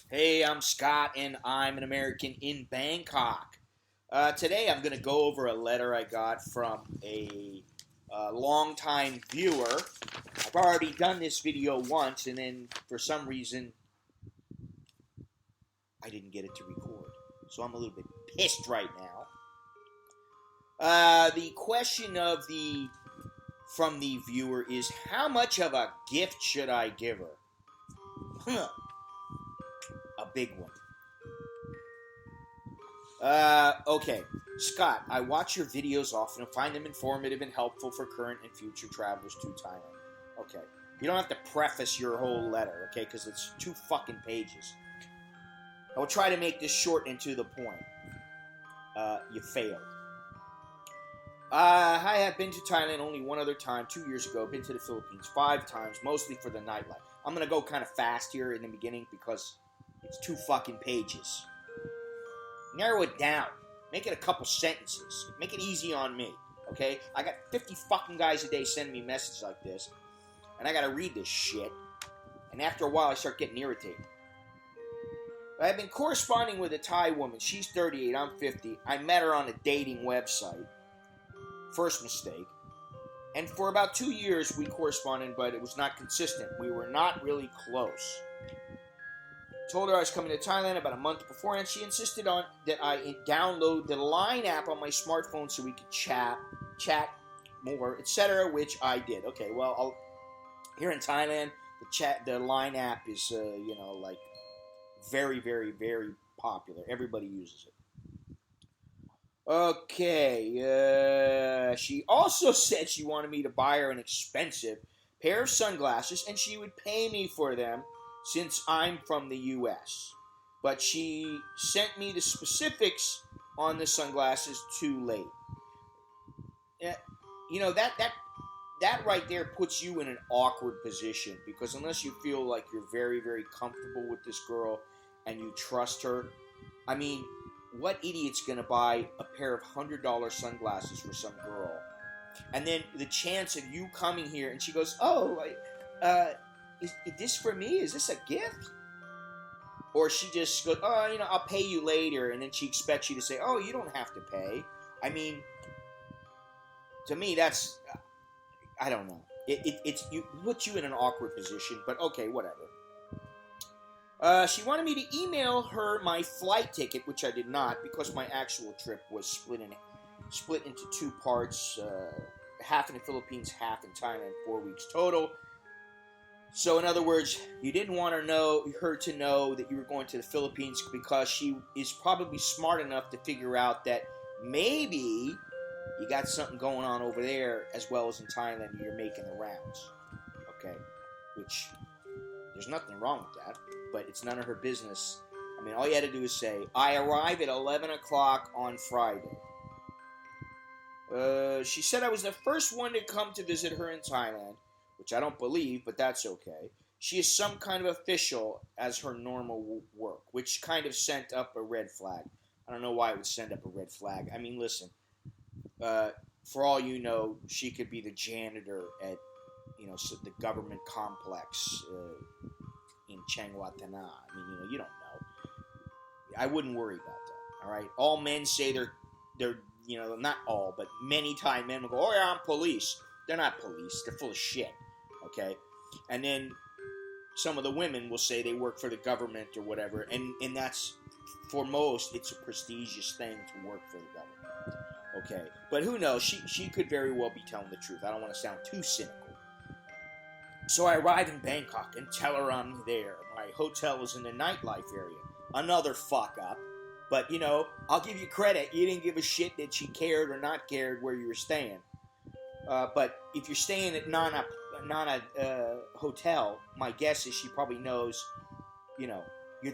Hey, I'm Scott, and I'm an American in Bangkok. Today, I'm going to go over a letter I got from a longtime viewer. I've already done this video once, and then for some reason, I didn't get it to record. So I'm a little bit pissed right now. The question from the viewer is, how much of a gift should I give her? A big one. Okay. Scott, I watch your videos often and find them informative and helpful for current and future travelers to Thailand. Okay. You don't have to preface your whole letter, okay, because it's 2 fucking pages. I will try to make this short and to the point. You failed. I have been to Thailand only one other time, 2 years ago. Been to the Philippines 5 times, mostly for the nightlife. I'm going to go kind of fast here in the beginning because it's 2 fucking pages. Narrow it down. Make it a couple sentences. Make it easy on me, okay? I got 50 fucking guys a day sending me messages like this, and I gotta read this shit, and after a while I start getting irritated. I've been corresponding with a Thai woman. She's 38, I'm 50. I met her on a dating website. First mistake. And for about 2 years we corresponded, but it was not consistent. We were not really close. Told her I was coming to Thailand about a month before, and she insisted on that I download the Line app on my smartphone so we could chat more, etc., which I did. Okay, well, here in Thailand, the Line app is, like very, very, very popular. Everybody uses it. Okay, she also said she wanted me to buy her an expensive pair of sunglasses, and she would pay me for them since I'm from the U.S. But she sent me the specifics on the sunglasses too late. That right there puts you in an awkward position, because unless you feel like you're very, very comfortable with this girl and you trust her, I mean, what idiot's going to buy a pair of $100 sunglasses for some girl? And then the chance of you coming here and she goes, is this for me? Is this a gift? Or she just goes, I'll pay you later, and then she expects you to say, oh, you don't have to pay. I mean, to me, that's, I don't know. It puts you in an awkward position, but okay, whatever. She wanted me to email her my flight ticket, which I did not, because my actual trip was split into 2 parts, half in the Philippines, half in Thailand, 4 weeks total. So, in other words, you didn't want her to know that you were going to the Philippines, because she is probably smart enough to figure out that maybe you got something going on over there as well as in Thailand, and you're making the rounds. Okay? Which, there's nothing wrong with that, but it's none of her business. I mean, all you had to do is say, I arrive at 11 o'clock on Friday. She said I was the first one to come to visit her in Thailand, which I don't believe, but that's okay. She is some kind of official as her normal work, which kind of sent up a red flag. I don't know why it would send up a red flag. I mean, listen, for all you know, she could be the janitor at, the government complex in Chiang-Mai-Tana. I mean, you don't know. I wouldn't worry about that, all right? All men say they're not all, but many Thai men will go, oh, yeah, I'm police. They're not police. They're full of shit. Okay, and then some of the women will say they work for the government or whatever, and that's, for most, it's a prestigious thing to work for the government. Okay, but who knows? She could very well be telling the truth. I don't want to sound too cynical. So I arrive in Bangkok and tell her I'm there. My hotel is in the nightlife area. Another fuck up. But, I'll give you credit. You didn't give a shit that she cared or not cared where you were staying. But if you're staying at not a hotel, my guess is she probably knows, you're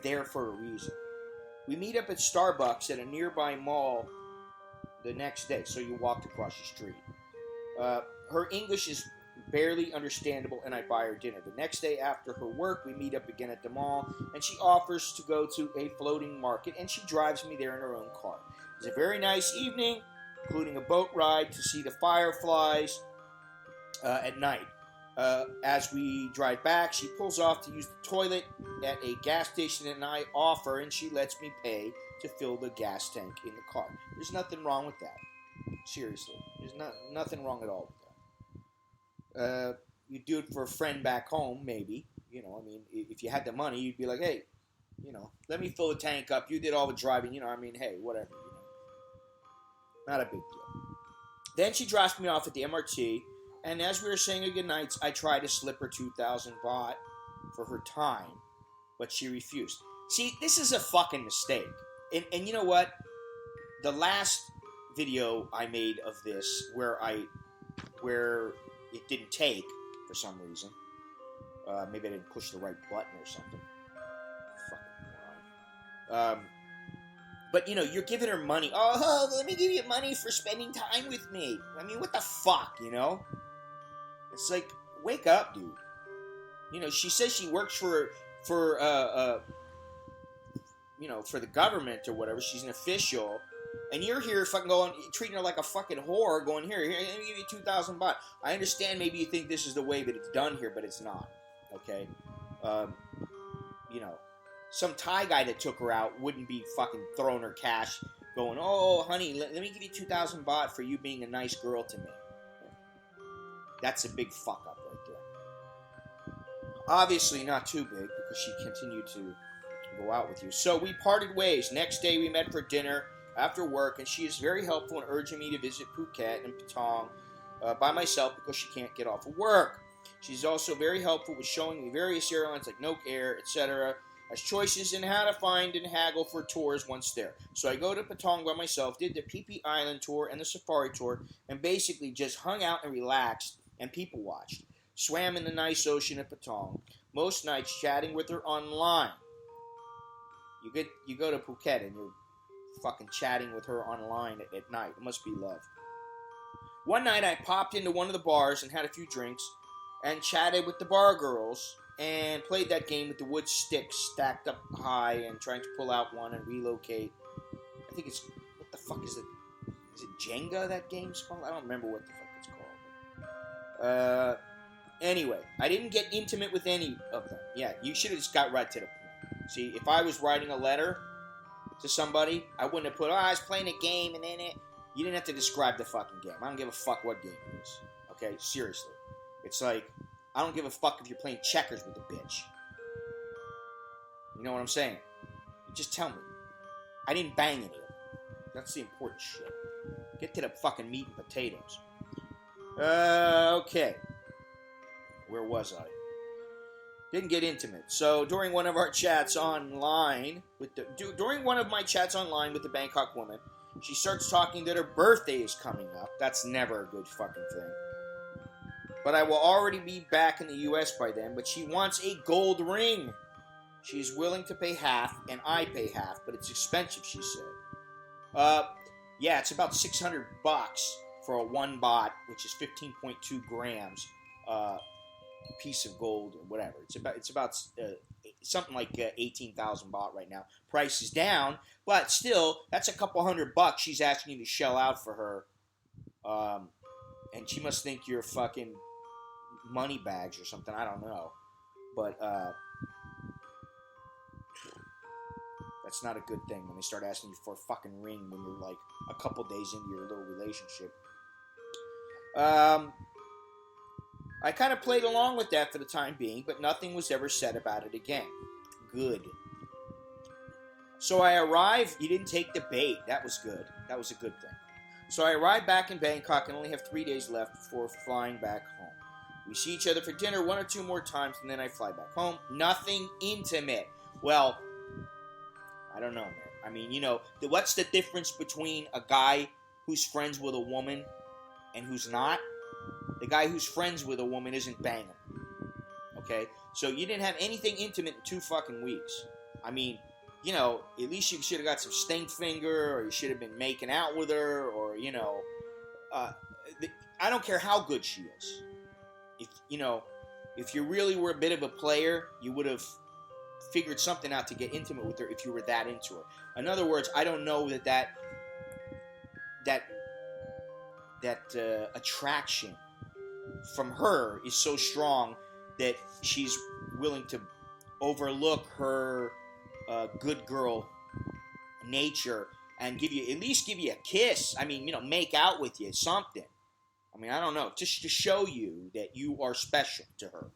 there for a reason. We meet up at Starbucks at a nearby mall the next day, so you walked across the street. Her English is barely understandable, and I buy her dinner. The next day after her work, we meet up again at the mall, and she offers to go to a floating market, and she drives me there in her own car. It's a very nice evening, including a boat ride to see the fireflies at night. As we drive back, she pulls off to use the toilet at a gas station, and I offer, and she lets me pay to fill the gas tank in the car. There's nothing wrong with that. Seriously. There's nothing wrong at all with that. You do it for a friend back home, maybe. I mean, if you had the money, you'd be like, hey, let me fill the tank up. You did all the driving, I mean, hey, whatever, Not a big deal. Then she drops me off at the MRT, and as we were saying her goodnights, I tried to slip her 2,000 baht for her time, but she refused. See, this is a fucking mistake. And you know what? The last video I made of this, where it didn't take for some reason, maybe I didn't push the right button or something. Fucking moron. But, you're giving her money. Oh, let me give you money for spending time with me. I mean, what the fuck, It's like, wake up, dude. She says she works for the government or whatever. She's an official. And you're here fucking treating her like a fucking whore, going, here, let me give you 2,000 baht. I understand maybe you think this is the way that it's done here, but it's not. Okay? Some Thai guy that took her out wouldn't be fucking throwing her cash, going, oh, honey, let me give you 2,000 baht for you being a nice girl to me. That's a big fuck up right there. Obviously not too big, because she continued to go out with you. So we parted ways. Next day we met for dinner after work, and she is very helpful in urging me to visit Phuket and Patong by myself because she can't get off of work. She's also very helpful with showing me various airlines like Noke Air, etc., as choices in how to find and haggle for tours once there. So I go to Patong by myself, did the Phi Phi Island tour and the safari tour, and basically just hung out and relaxed and people watched. Swam in the nice ocean at Patong. Most nights chatting with her online. You go to Phuket and you're fucking chatting with her online at night. It must be love. One night I popped into one of the bars and had a few drinks and chatted with the bar girls and played that game with the wood sticks stacked up high and trying to pull out one and relocate. I think it's, what the fuck is it? Is it Jenga, that game's called? I don't remember what the fuck it's called. Anyway, I didn't get intimate with any of them. Yeah, you should have just got right to the point. See, if I was writing a letter to somebody, I wouldn't have put, I was playing a game and then you didn't have to describe the fucking game. I don't give a fuck what game it is. Okay, seriously. It's like, I don't give a fuck if you're playing checkers with a bitch. You know what I'm saying? You just tell me. I didn't bang any of them. That's the important shit. Get to the fucking meat and potatoes. Okay. Where was I? Didn't get intimate. So during one of our chats online during one of my chats online with the Bangkok woman, she starts talking that her birthday is coming up. That's never a good fucking thing. But I will already be back in the U.S. by then, but she wants a gold ring. She's willing to pay half, and I pay half, but it's expensive, she said. Yeah, it's about 600 bucks for a 1 baht, which is 15.2 grams, piece of gold or whatever. It's about something like 18,000 baht right now. Price is down, but still, that's a couple $100 she's asking you to shell out for her. And she must think you're fucking money bags or something. I don't know. But that's not a good thing when they start asking you for a fucking ring when you're like a couple days into your little relationship. I kind of played along with that for the time being, but nothing was ever said about it again. Good. So I arrived. You didn't take the bait. That was good. That was a good thing. So I arrived back in Bangkok and only have 3 days left before flying back home. We see each other for dinner 1 or 2 more times, and then I fly back home. Nothing intimate. Well, I don't know, man. I mean, what's the difference between a guy who's friends with a woman and who's not? The guy who's friends with a woman isn't banging. Okay? So you didn't have anything intimate in 2 fucking weeks. I mean, at least you should have got some stink finger, or you should have been making out with her, or, I don't care how good she is. If you really were a bit of a player, you would have figured something out to get intimate with her if you were that into her. In other words, I don't know that attraction from her is so strong that she's willing to overlook her good girl nature and at least give you a kiss. I mean, make out with you, something. I mean, I don't know, just to show you that you are special to her.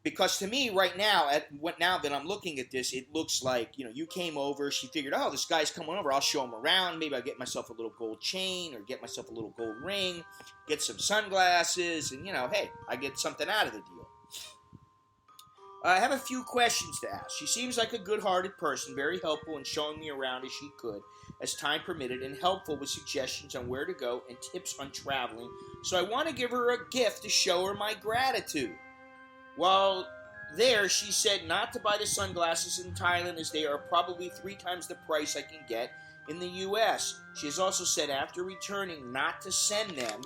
Because to me, right now, now that I'm looking at this, it looks like, you came over, she figured, oh, this guy's coming over, I'll show him around, maybe I'll get myself a little gold chain, or get myself a little gold ring, get some sunglasses, and, hey, I get something out of the deal. I have a few questions to ask. She seems like a good-hearted person, very helpful in showing me around as she could, as time permitted, and helpful with suggestions on where to go and tips on traveling, so I want to give her a gift to show her my gratitude. While there, she said not to buy the sunglasses in Thailand as they are probably 3 times the price I can get in the U.S. She has also said after returning not to send them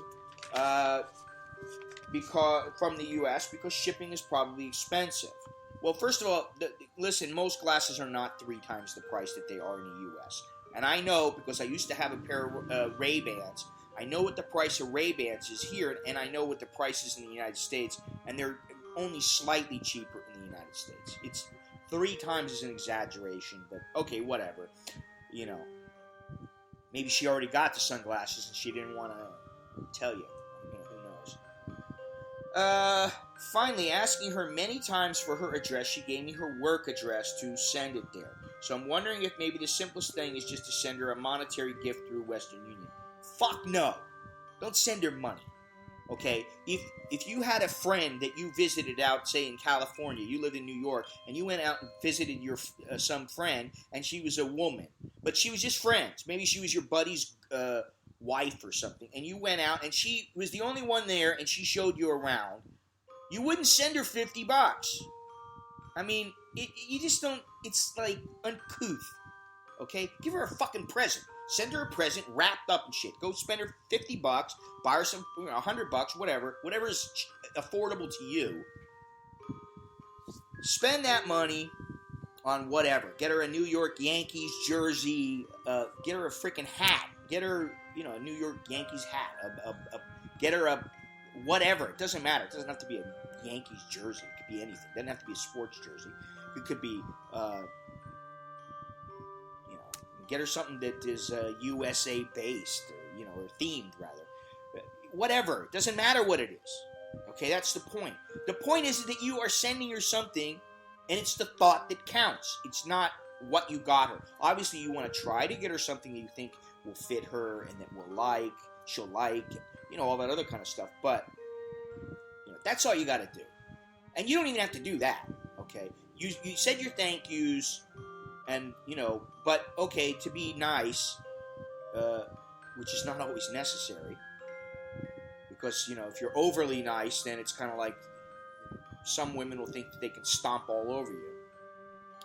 from the U.S. because shipping is probably expensive. Well, first of all, listen, most glasses are not 3 times the price that they are in the U.S. And I know because I used to have a pair of Ray-Bans. I know what the price of Ray-Bans is here, and I know what the price is in the United States, and they're only slightly cheaper in the United States. It's 3 times is an exaggeration, but okay, whatever. Maybe she already got the sunglasses and she didn't want to tell you. Who knows? Finally, asking her many times for her address, she gave me her work address to send it there. So I'm wondering if maybe the simplest thing is just to send her a monetary gift through Western Union. Fuck no! Don't send her money. Okay, if you had a friend that you visited out, say in California, you lived in New York, and you went out and visited your some friend, and she was a woman, but she was just friends. Maybe she was your buddy's wife or something, and you went out, and she was the only one there, and she showed you around. You wouldn't send her $50. I mean, you just don't. It's like uncouth. Okay, give her a fucking present. Send her a present wrapped up and shit. Go spend her $50, buy her some, $100, whatever is affordable to you. Spend that money on whatever. Get her a New York Yankees jersey. Get her a freaking hat. Get her, a New York Yankees hat. Get her a whatever. It doesn't matter. It doesn't have to be a Yankees jersey. It could be anything. It doesn't have to be a sports jersey. It could be. Get her something that is USA based, or themed rather. Whatever. It doesn't matter what it is. Okay, that's the point. The point is that you are sending her something, and it's the thought that counts. It's not what you got her. Obviously, you want to try to get her something that you think will fit her and that she'll like, and, all that other kind of stuff. But that's all you got to do. And you don't even have to do that. Okay, you said your thank yous. And, but, okay, to be nice, which is not always necessary, because, if you're overly nice, then it's kind of like some women will think that they can stomp all over you.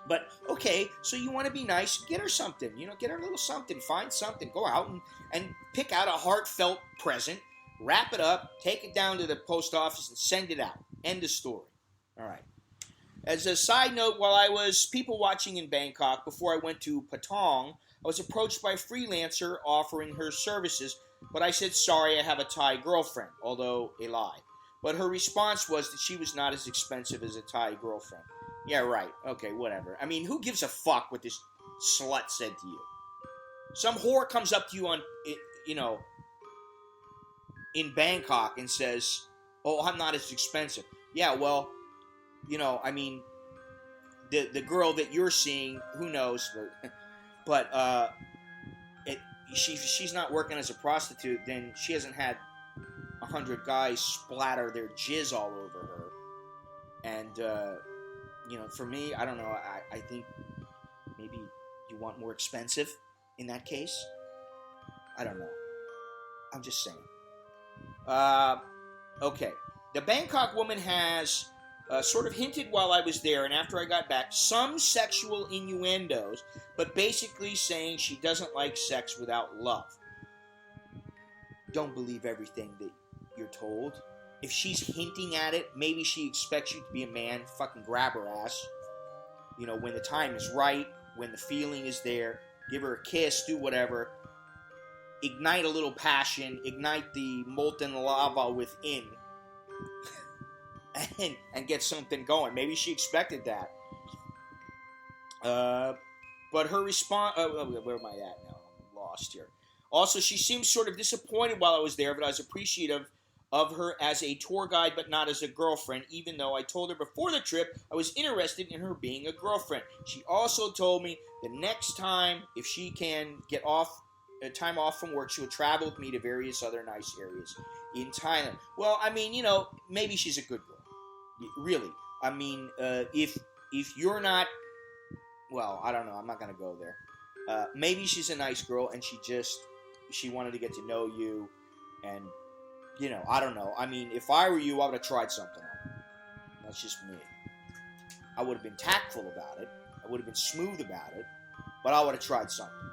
But, okay, so you want to be nice, get her something, get her a little something, find something, go out and pick out a heartfelt present, wrap it up, take it down to the post office, and send it out. End of story. All right. As a side note, while I was people watching in Bangkok before I went to Patong, I was approached by a freelancer offering her services, but I said, sorry, I have a Thai girlfriend, although a lie. But her response was that she was not as expensive as a Thai girlfriend. Yeah, right. Okay, whatever. I mean, who gives a fuck what this slut said to you? Some whore comes up to you in Bangkok and says, oh, I'm not as expensive. Yeah, well, I mean, the girl that you're seeing, who knows, but she's not working as a prostitute, then she hasn't had 100 guys splatter their jizz all over her. And, for me, I don't know, I think maybe you want more expensive in that case. I don't know. I'm just saying. Okay. The Bangkok woman has sort of hinted while I was there and after I got back some sexual innuendos, but basically saying she doesn't like sex without love. Don't believe everything that you're told. If she's hinting at it, maybe she expects you to be a man. Fucking grab her ass. When the time is right, when the feeling is there, give her a kiss, do whatever. ignite a little passion, ignite the molten lava within, and get something going. Maybe she expected that. But her response... where am I at now? I'm lost here. Also, she seemed sort of disappointed while I was there, but I was appreciative of her as a tour guide, but not as a girlfriend, even though I told her before the trip I was interested in her being a girlfriend. She also told me the next time, if she can get time off from work, she will travel with me to various other nice areas in Thailand. Well, I mean, you know, maybe she's a good girl. Really. I mean, if you're not... Well, I don't know. I'm not going to go there. Maybe she's a nice girl, and she wanted to get to know you, and, you know, I don't know. I mean, if I were you, I would have tried something on her. That's just me. I would have been tactful about it. I would have been smooth about it, but I would have tried something.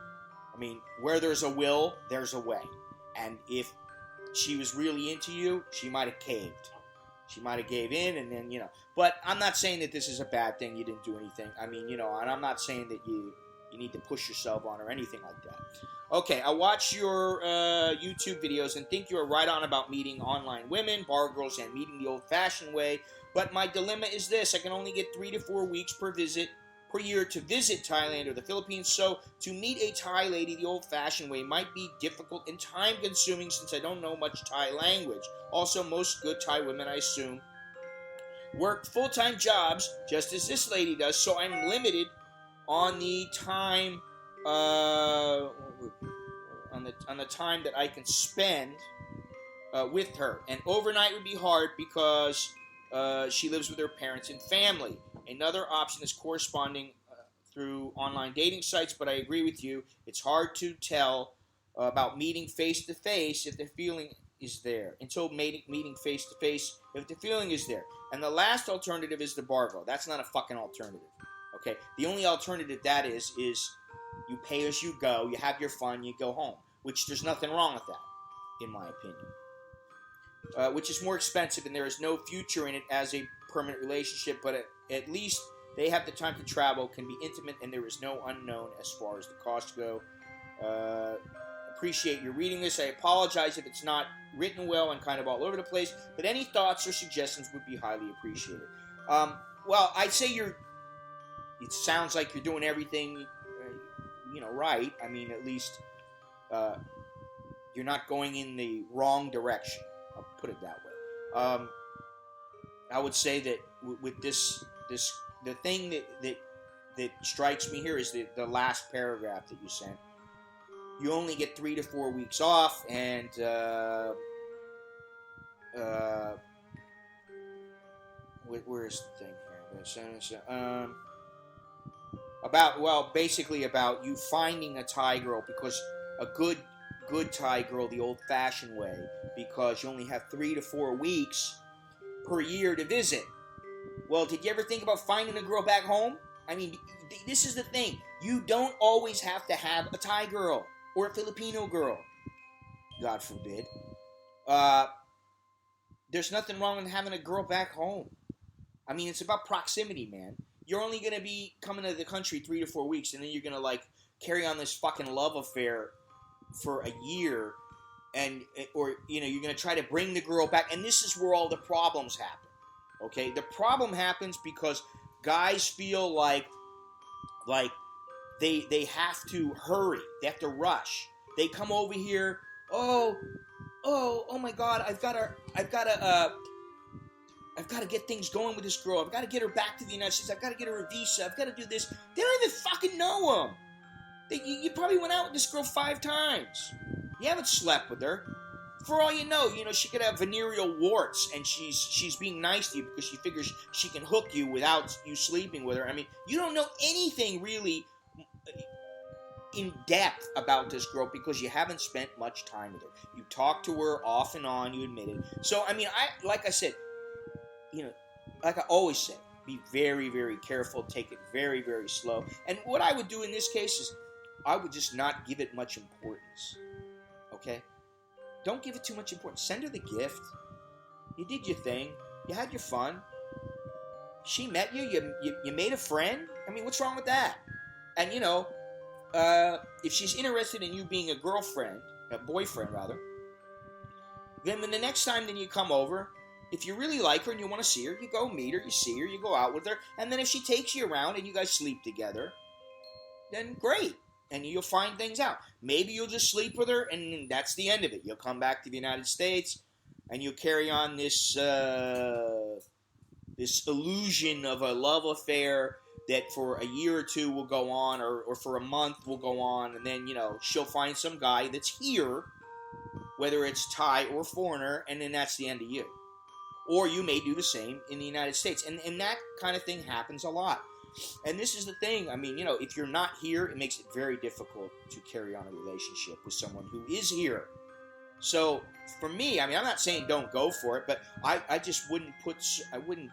I mean, where there's a will, there's a way. And if she was really into you, she might have caved. She might have gave in, and then, you know. But I'm not saying that this is a bad thing. You didn't do anything. I mean, you know, and I'm not saying that you need to push yourself on or anything like that. Okay, I watch your YouTube videos and think you're right on about meeting online women, bar girls, and meeting the old-fashioned way. But my dilemma is this. I can only get 3 to 4 weeks per year to visit Thailand or the Philippines, so to meet a Thai lady the old-fashioned way might be difficult and time-consuming since I don't know much Thai language. Also, most good Thai women, I assume, work full-time jobs, just as this lady does, so I'm limited on the time, on the time that I can spend with her. And overnight would be hard because she lives with her parents and family. Another option is corresponding through online dating sites, but I agree with you. It's hard to tell about meeting face-to-face if the feeling is there. Until meeting face-to-face if the feeling is there. And the last alternative is the bar girl. That's not a fucking alternative. Okay? The only alternative that is you pay as you go, you have your fun, you go home. Which there's nothing wrong with that, in my opinion. Which is more expensive, and there is no future in it as a permanent relationship, but at least they have the time to travel, can be intimate, and there is no unknown as far as the costs go. Appreciate you reading this. I apologize if it's not written well and kind of all over the place, but any thoughts or suggestions would be highly appreciated. Well, I'd say it sounds like you're doing everything, right. I mean, at least you're not going in the wrong direction. I'll put it that way. I would say that with this the thing that strikes me here is the last paragraph that you sent. You only get 3 to 4 weeks off, and where is the thing here? Basically about you finding a Thai girl, because a good Thai girl the old-fashioned way, because you only have 3 to 4 weeks per year to visit. Well, did you ever think about finding a girl back home? I mean, this is the thing. You don't always have to have a Thai girl or a Filipino girl. God forbid. There's nothing wrong with having a girl back home. I mean, it's about proximity, man. You're only going to be coming to the country 3 to 4 weeks, and then you're going to, carry on this fucking love affair for a year, or you're going to try to bring the girl back, and this is where all the problems happen. Okay? The problem happens because guys feel like they have to hurry. They have to rush. They come over here, oh my God, I've got to get things going with this girl. I've got to get her back to the United States. I've got to get her a visa. I've got to do this. They don't even fucking know him. You probably went out with this girl 5 times. You haven't slept with her. For all you know, she could have venereal warts, and she's being nice to you because she figures she can hook you without you sleeping with her. I mean, you don't know anything really in depth about this girl because you haven't spent much time with her. You talk to her off and on, you admit it. So, I mean, like I said, like I always say, be very, very careful. Take it very, very slow. And what I would do in this case is I would just not give it much importance. Okay? Don't give it too much importance. Send her the gift. You did your thing. You had your fun. She met you. You made a friend. I mean, what's wrong with that? And, if she's interested in you being a girlfriend, boyfriend rather. Then when the next time then you come over, if you really like her and you want to see her, you go meet her, you see her, you go out with her, and then if she takes you around and you guys sleep together, then great. And you'll find things out. Maybe you'll just sleep with her and that's the end of it. You'll come back to the United States and you'll carry on this this illusion of a love affair that for a year or two will go on, or for a month will go on, and then, she'll find some guy that's here, whether it's Thai or foreigner, and then that's the end of you. Or you may do the same in the United States. And that kind of thing happens a lot. And this is the thing. I mean, if you're not here, it makes it very difficult to carry on a relationship with someone who is here. So, for me, I'm not saying don't go for it, but I just wouldn't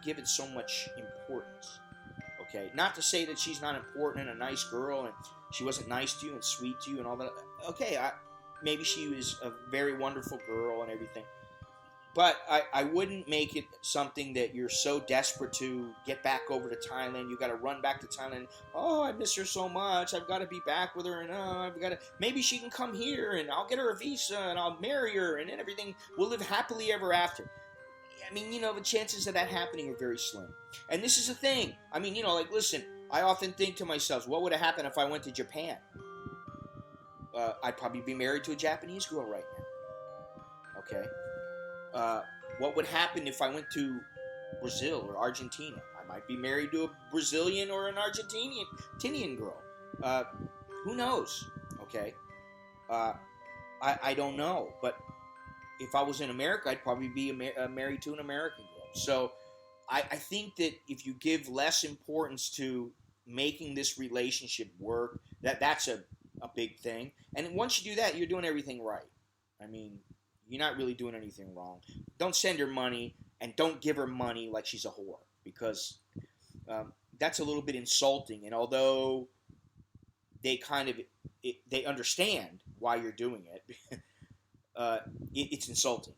give it so much importance. Okay? Not to say that she's not important and a nice girl and she wasn't nice to you and sweet to you and all that. Okay, maybe she was a very wonderful girl and everything. But I wouldn't make it something that you're so desperate to get back over to Thailand. You got to run back to Thailand. Oh, I miss her so much. I've got to be back with her, and I've got to. Maybe she can come here, and I'll get her a visa, and I'll marry her, and then everything will live happily ever after. I mean, the chances of that happening are very slim. And this is the thing. I mean, listen. I often think to myself, what would have happened if I went to Japan? I'd probably be married to a Japanese girl right now. Okay. What would happen if I went to Brazil or Argentina? I might be married to a Brazilian or an Argentinian girl. Who knows? Okay. I don't know. But if I was in America, I'd probably be married to an American girl. So I think that if you give less importance to making this relationship work, that's a big thing. And once you do that, you're doing everything right. I mean, you're not really doing anything wrong. Don't send her money, and don't give her money like she's a whore, because that's a little bit insulting. And although they they understand why you're doing it, it's insulting.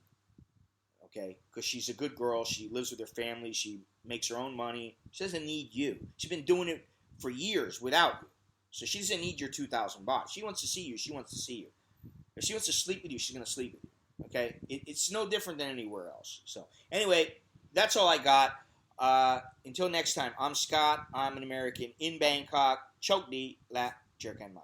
Okay, because she's a good girl. She lives with her family. She makes her own money. She doesn't need you. She's been doing it for years without you. So she doesn't need your 2,000 baht. She wants to see you. She wants to see you. If she wants to sleep with you, she's going to sleep with you. Okay? It's no different than anywhere else. So, anyway, that's all I got. Until next time, I'm Scott. I'm an American in Bangkok. Chok di la Jerkan Mai.